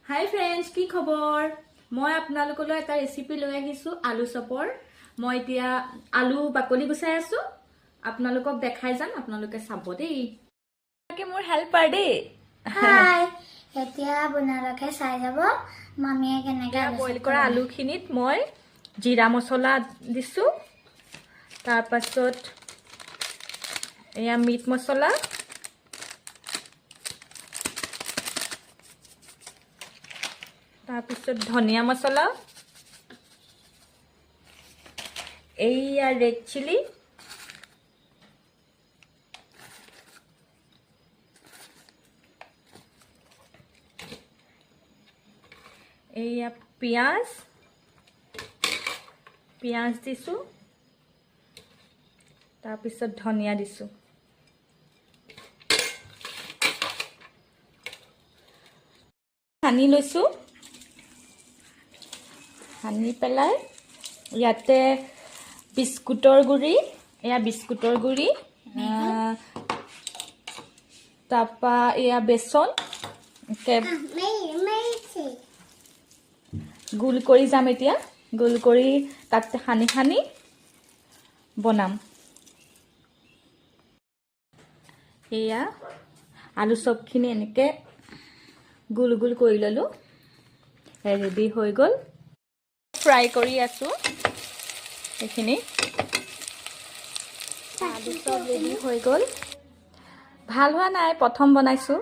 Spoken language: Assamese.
হাই ফ্ৰেন্ডছ, কি খবৰ? মই আপোনালোকলৈ এটা ৰেচিপি লৈ আহিছো আলু চপৰ। মই এতিয়া আলু বাকলি গুচাই আছো। আপোনালোকক দেখাই যাম, আপোনালোকে চাব দেই। মোৰ হেল্পাৰ দেই। হাই এতিয়া আপোনালোকে চাই যাব মামীয়ে কেনেকৈ বইল কৰা আলুখিনিত মই জিৰা মছলা দিছো, তাৰ পাছত এয়া মিট মছলা, তাৰপিছত ধনিয়া মছলা, এইয়া ৰেড চিলি, এইয়া পিঁয়াজ দিছো, তাৰপিছত ধনিয়া দিছো। সানি লৈছো, সানি পেলাই ইয়াতে বিস্কুটৰ গুড়ি, এয়া বিস্কুটৰ গুড়ি, তাৰপা এয়া বেচন গোল কৰি যাম। এতিয়া গোল কৰি তাতে সানি সানি বনাম। এয়া আলু চপখিনি এনেকৈ গোল গোল কৰি ল'লোঁ, ৰেডি হৈ গ'ল। ফ্ৰাই কৰি আছোঁ এইখিনি। আলু চপ ৰেডি হৈ গ'ল। ভাল হোৱা নাই, প্ৰথম বনাইছোঁ।